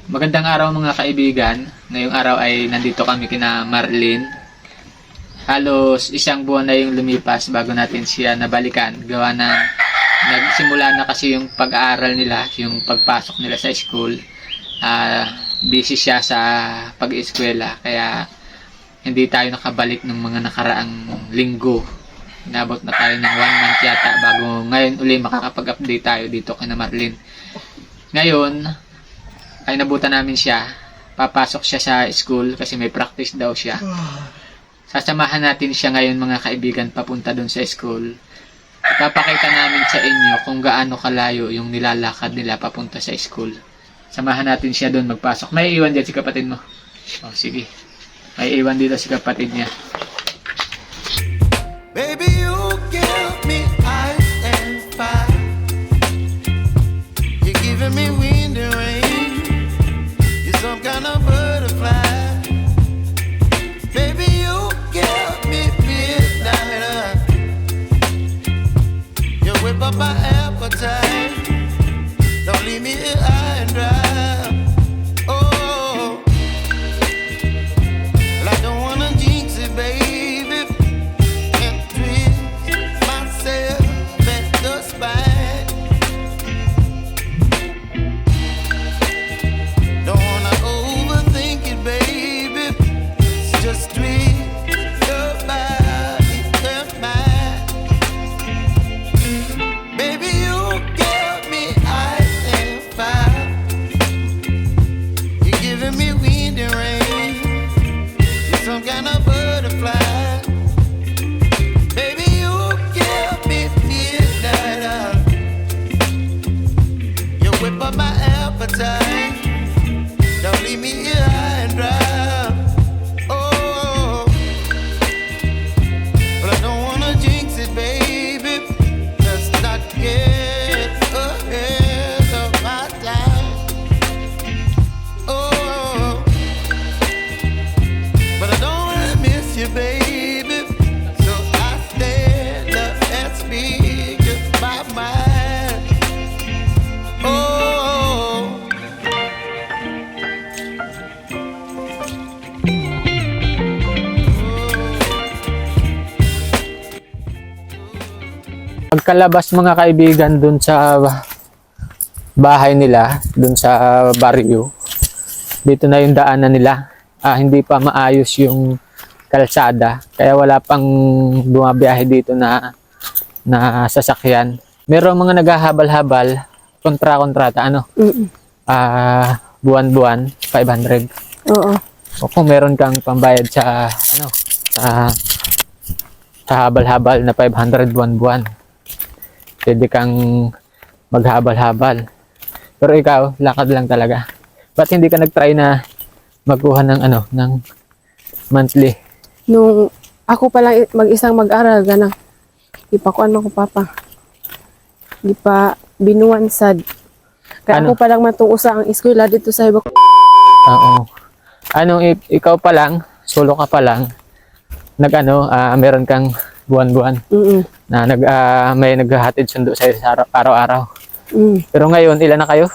Magandang araw mga kaibigan. Ngayong araw ay nandito kami kina Marlene. Halos isang buwan na yung lumipas bago natin siya nabalikan. Gawa na nagsimula na kasi yung pag-aaral nila, yung pagpasok nila sa school. Busy siya sa pag-eskwela kaya hindi tayo nakabalik ng mga nakaraang linggo. Inabot na tayo ng 1 month yata bago ngayon uli makakapag-update tayo dito kina Marlene. Ngayon ay nabutan namin siya. Papasok siya sa school kasi may practice daw siya. Sasamahan natin siya ngayon mga kaibigan papunta dun sa school. Ipapakita namin sa inyo kung gaano kalayo yung nilalakad nila papunta sa school. Samahan natin siya dun magpasok. May iwan dyan si kapatid mo. Oh, sige. May iwan dito si kapatid niya. Baby, you give me ice and fire. You're giving me wind and rain. You're some kind of butterfly. Baby, you give me midnight. You whip up my appetite. Don't leave me here high and dry. Oh, well, I don't wanna jinx it, baby, and twist myself at the spine. Don't wanna overthink it, baby. It's just twist your body and mine. Baby, you give me ice and fire. You're giving me wind and rain. You're some kind of butterfly. Baby, you give me midnight. You whip up my appetite. Don't leave me here high and dry. Oh, but I don't wanna jinx it, baby. Let's not get ahead of my time. Oh, but I don't wanna miss you, baby. So I stand up and speak just my mind. Oh. Pagkalabas mga kaibigan dun sa bahay nila, dun sa baryo, dito na yung daanan nila. Hindi pa maayos yung kalsada, kaya wala pang bumabiyahe dito na sasakyan. Merong mga naghahabal-habal, kontra-kontrata, buwan-buwan, 500. Oo. O kung meron kang pambayad sa habal-habal na 500 buwan-buwan, pwede kang maghabal-habal. Pero ikaw, lakad lang talaga. Ba't hindi ka nag-try na magkuha ng ng monthly? Nung ako pa lang mag-isang mag-aral, ganang ipakuan mo ko papa. Di pa binuwan sad. Kaya Ano? ako pa lang matuusa ang eskwela dito sa ibang. Oo. Ikaw pa lang, solo ka pa lang, meron kang buwan-buwan na may naghahatid sundo sa araw-araw. Pero ngayon, ilan na kayo?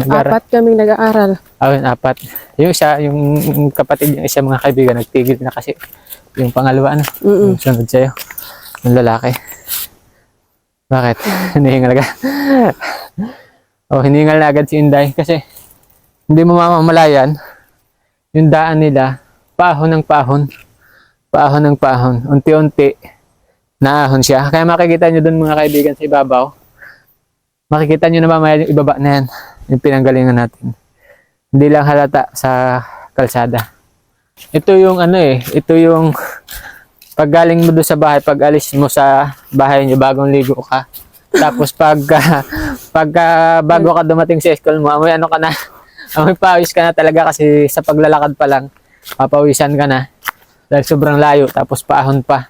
Apat kaming nag-aaral. Ayun, 4. Yung isa, yung kapatid yung isa mga kaibigan, nagtigil na kasi. Yung pangalawa, yung sunod sa'yo, yung lalaki. Bakit? Hinihingal agad. Hinihingal na agad si Inday kasi hindi mo mamamalayan yung daan nila, pahon ng pahon. Paahon ng paahon. Unti-unti, naahon siya. Kaya makikita nyo dun mga kaibigan sa ibabaw. Makikita nyo na mamaya yung ibaba na yan. Yung pinanggalingan natin. Hindi lang halata sa kalsada. Ito yung ito yung paggaling mo doon sa bahay, pag alis mo sa bahay nyo, bagong ligo ka. Tapos bago ka dumating sa school mo, amoy amoy pawis ka na talaga kasi sa paglalakad pa lang, papawisan ka na. Dahil sobrang layo, tapos paahon pa.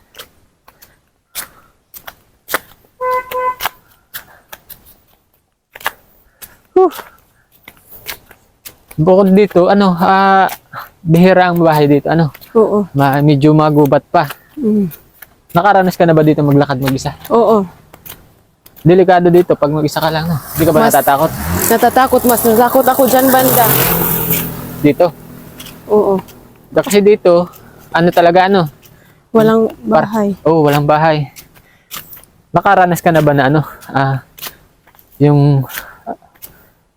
Bukod dito, bihira ang bahay dito, Oo. medyo magubat pa. Nakaranas ka na ba dito maglakad mag-isa? Oo. Delikado dito pag mag-isa ka lang, no? Hindi ka ba natatakot? Mas natatakot ako dyan banda. Dito. Oo. Kasi dito, ano talaga ano? Walang bahay. Oo, walang bahay. Nakaranas ka na ba na ano? Yung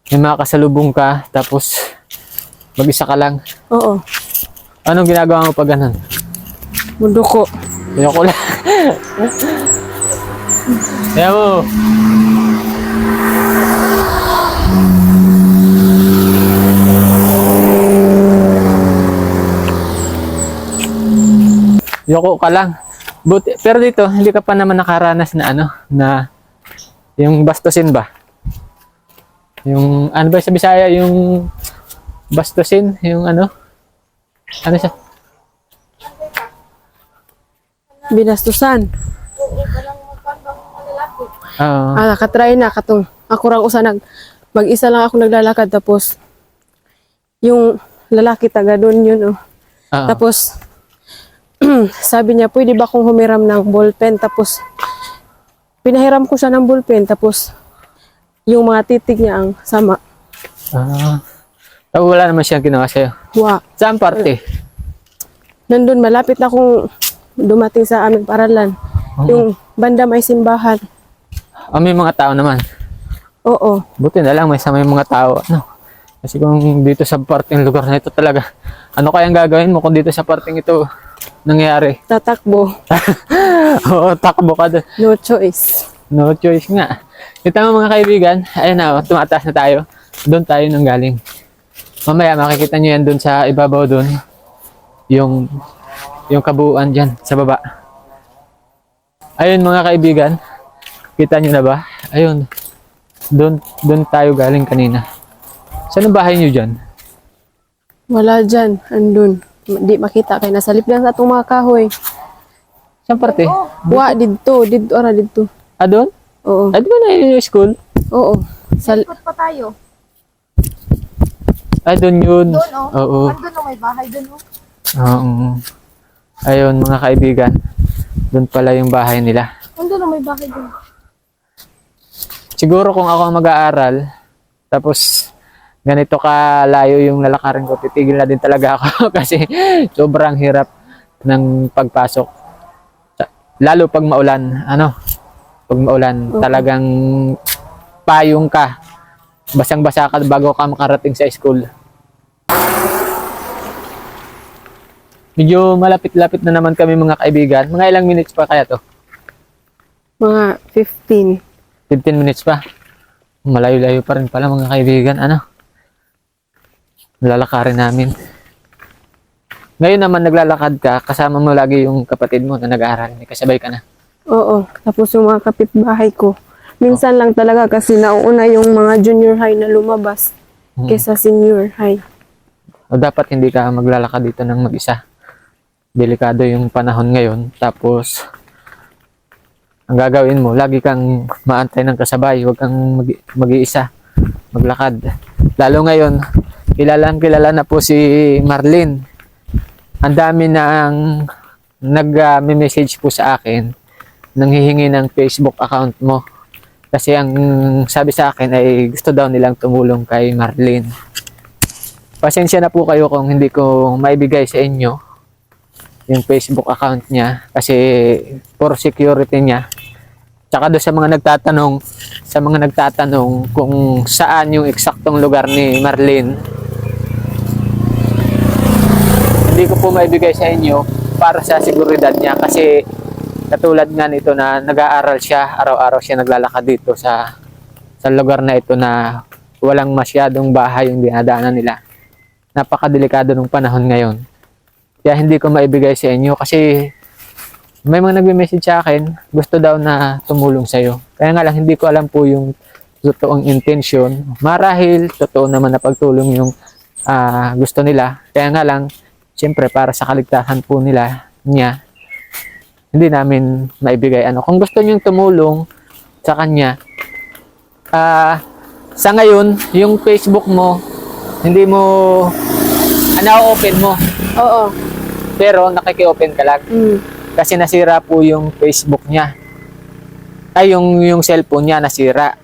may mga kasalubong ka, tapos mag-isa ka lang. Oo. Anong ginagawa mo pag ganun? Mundo ko. Ayoko lang. Kaya mo. Yoko ka lang. Pero dito, hindi ka pa naman nakaranas na ano, na yung bastusin ba? Yung, ano ba sa Bisaya, yung bastusin, yung ano? Ano siya? Binastusan. Oo. Nakatry na katong ako rang usa mag-isa lang ako naglalakad tapos yung lalaki taga doon yun oh. Oo. Tapos sabi niya, pwede ba akong humiram ng ballpen? Tapos pinahiram ko siya ng ballpen tapos yung mga titig niya ang sama. Wala naman siyang ginawa sa'yo. Saan parte? Nandun malapit na akong dumating sa aming paralan. Yung banda may simbahan. May mga tao naman. Oo. Buti na lang may mga tao. Ano? Kasi kung dito sa parting lugar na ito talaga, ano kayang gagawin mo kung dito sa parting ito nangyari? Tatakbo. Oo, takbo ka doon. No choice. No choice nga. Ito mga kaibigan, ayun na, tumataas na tayo. Doon tayo nang galing. Mamaya makikita nyo yan doon sa ibabaw doon. Yung kabuuan dyan sa baba. Ayun mga kaibigan, kita nyo na ba? Ayun, doon tayo galing kanina. Saan ang bahay nyo dyan? Wala dyan. Andun. Di makita kay nasalip lang sa itong mga kahoy. Saan parte? Dito. Dito, dito. Doon? Oo. Di ba na yung school? Oo. Ikot pa tayo. Doon yun. Doon, oh. Oo. Andun, oh, may bahay doon, oh. Oo. Ayun mga kaibigan, doon pala yung bahay nila. Andun, oh, may bahay doon. Siguro kung ako ang mag-aaral, tapos ganito kalayo yung lalakarin ko, titigil na din talaga ako kasi sobrang hirap ng pagpasok. Lalo pag maulan, pag maulan, talagang payong ka. Basang-basa ka bago ka makarating sa school. Medyo malapit-lapit na naman kami mga kaibigan. Mga ilang minutes pa kaya to? Mga 15. 15 minutes pa. Malayo-layo pa rin pala mga kaibigan. Lalakarin namin. Ngayon naman naglalakad ka, kasama mo lagi yung kapatid mo na nag-aaral. May kasabay ka na. Oo. Tapos yung mga kapitbahay ko. Minsan lang talaga kasi nauuna yung mga junior high na lumabas kesa senior high. O dapat hindi ka maglalakad dito ng mag-isa. Delikado yung panahon ngayon. Tapos, ang gagawin mo, lagi kang maantay ng kasabay. Huwag kang mag-iisa. Maglakad. Lalo ngayon, kilala na po si Marlene. Ang dami nang nag-message po sa akin nanghihingi ng Facebook account mo. Kasi ang sabi sa akin ay gusto daw nilang tumulong kay Marlene. Pasensya na po kayo kung hindi ko maibigay sa inyo yung Facebook account niya kasi for security niya. Tsaka doon sa mga nagtatanong kung saan yung eksaktong lugar ni Marlene, hindi ko po maibigay sa inyo para sa seguridad niya kasi katulad nga nito na nag-aaral siya, araw-araw siya naglalakad dito sa lugar na ito na walang masyadong bahay yung dinadaanan nila. Napakadelikado ng panahon ngayon. Kaya hindi ko maibigay sa inyo kasi may mga nagme-message sa akin, gusto daw na tumulong sa'yo. Kaya nga lang hindi ko alam po yung totoong intention. Marahil, totoo naman na pagtulong yung gusto nila. Kaya nga lang, siyempre para sa kaligtasan po niya, hindi namin maibigay. Kung gusto niyong tumulong sa kanya, sa ngayon, yung Facebook mo, hindi mo, open mo. Oo. Pero nakiki-open ka lang. Kasi nasira po yung Facebook niya. Yung cellphone niya nasira.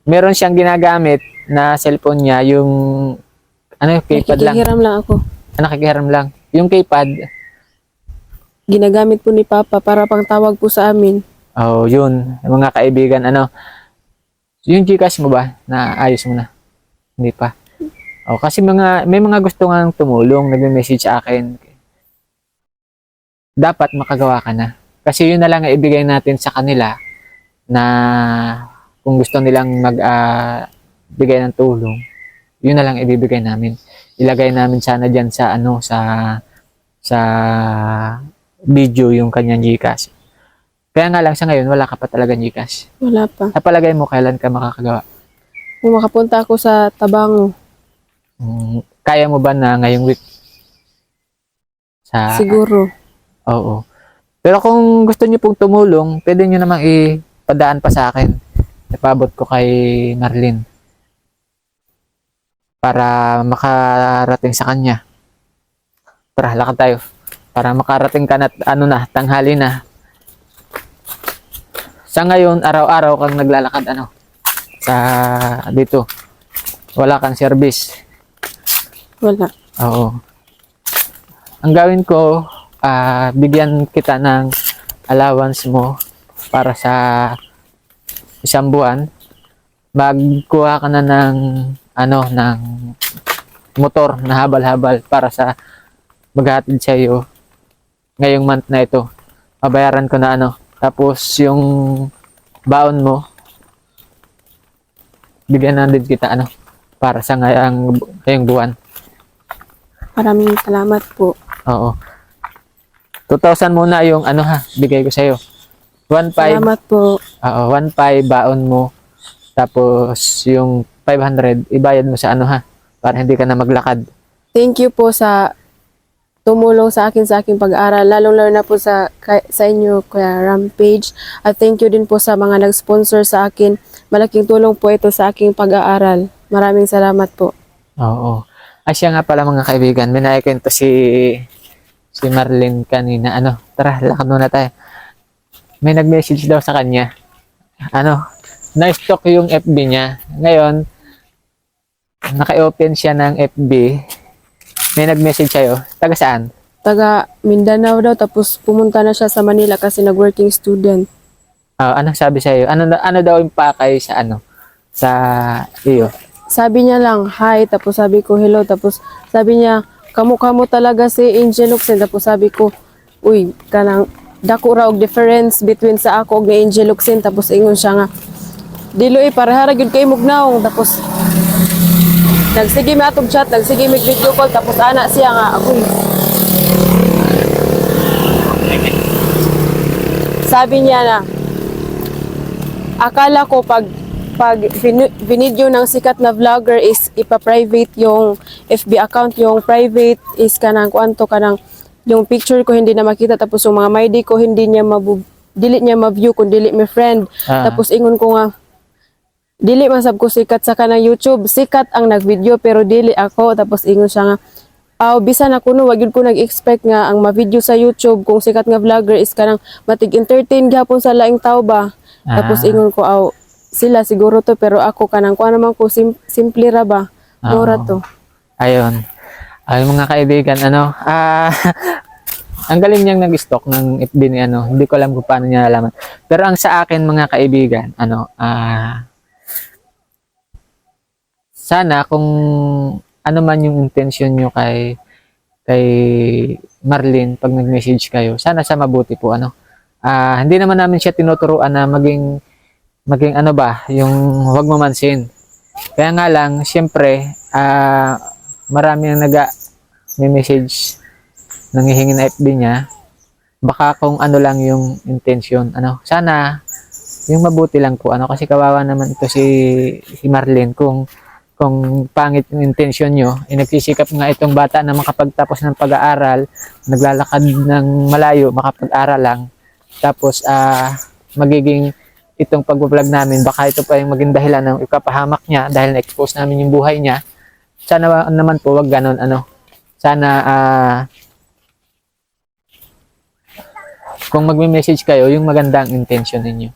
Meron siyang ginagamit na cellphone niya, yung keypad lang. Nakikihiram lang ako. Nakikihiram lang. Yung keypad, Ginagamit po ni Papa para pang tawag po sa amin. yun, mga kaibigan, yung Gcash mo ba, na ayos mo na? Hindi pa. Kasi may mga gusto nga tumulong, nagme-message sa akin. Dapat makagawa ka na. Kasi yun na lang ang ibigay natin sa kanila na kung gusto nilang bigay ng tulong, yun na lang ibibigay namin. Ilagay namin sana diyan sa sa video yung kanyang Gcash. Kaya nga lang sa ngayon wala ka pa talaga Gcash. Wala pa. Sa palagay mo kailan ka makakagawa? Kung makapunta ako sa Tabango, Kaya mo ba na ngayong week? siguro. Oo. Pero kung gusto niyo pong tumulong, pwede niyo namang ipadaan pa sa akin. Ipabot ko kay Marlene para makarating sa kanya. Tara, lakad tayo. Para makarating ka na, tanghali na. Sa ngayon, araw-araw kang naglalakad, sa dito. Wala kang service. Wala. Oo. Ang gawin ko, bigyan kita ng allowance mo para sa isang buwan. Magkuha ka na ng ng motor na habal-habal para sa maghatid sa iyo ngayong month na ito. Mabayaran ko na tapos yung baon mo bigyan na din kita para sa ngayong buwan. Maraming salamat po. Oo. 2,000 muna yung bigay ko sa iyo. 1,500. Salamat po. Oo, 1,500 baon mo. Tapos yung 500 ibayad mo sa para hindi ka na maglakad. Thank you po sa tumulong sa aking pag-aaral, lalong-lalo na po sa inyo, Kuya Rampage. At thank you din po sa mga nag-sponsor sa akin. Malaking tulong po ito sa aking pag-aaral. Maraming salamat po. Oo. Siya nga pala mga kaibigan, may naikwento si Marlene kanina. Tara, lakad muna tayo. May nag-message daw sa kanya. Na-stalk yung FB niya. Ngayon, naka-open siya ng FB. May nag-message sa'yo. Taga saan? Taga Mindanao daw, tapos pumunta na siya sa Manila kasi nag-working student. Anong sabi sa'yo? Ano daw yung pakay sa sa iyo? Sabi niya lang, hi, tapos sabi ko, hello, tapos sabi niya, kamukha mo talaga si Angel Luxen, tapos sabi ko, uy, kanang dako ra og difference between sa ako ug ni Angel Luxen, tapos ingon siya nga, dilo parehara gyud kay mugnaong, tapos nagsige mi atog chat, nagsige mi video call, tapos ana siya nga ako. Sabi niya na, akala ko pag binidyo ng sikat na vlogger is ipa-private yung FB account, yung private is kanang kuanto kanang yung picture ko hindi na makita, tapos yung mga MyD ko hindi niya dili niya ma-view kung dili mi friend. Tapos ingon ko nga dili man sab ko sikat sa kanang YouTube, sikat ang nagvideo pero dili ako. Tapos ingon siya nga, bisan ako no, wag yun ko nag-expect nga ang ma-video sa YouTube kung sikat nga vlogger is kanang matig-entertain gyapon sa laing tao ba. Tapos ingon ko, sila siguro to, pero ako kanang kuha naman ko simple ra ba. Mura to. Ayun. Ay mga kaibigan, ang galing niyang nag-stock ng FB ni hindi ko alam kung paano niya nalaman. Pero ang sa akin mga kaibigan, sana kung ano man yung intention nyo kay Marlene pag nag-message kayo, sana sa mabuti po hindi naman namin siya tinuturuan na maging yung huwag mamansin. Kaya nga lang syempre marami ang may message nanghihingi na FB niya. Baka kung ano lang yung intention, sana yung mabuti lang po kasi kawawa naman ito si Marlene kung pangit yung intention nyo, nagsisikap nga itong bata na makapagtapos ng pag-aaral, naglalakad ng malayo, makapag-aral lang, tapos magiging itong pag-vlog namin, baka ito pa yung maging dahilan ng ikapahamak niya dahil na-expose namin yung buhay niya. Sana naman po wag ganon, sana kung magme-message kayo, yung magandang intention ninyo.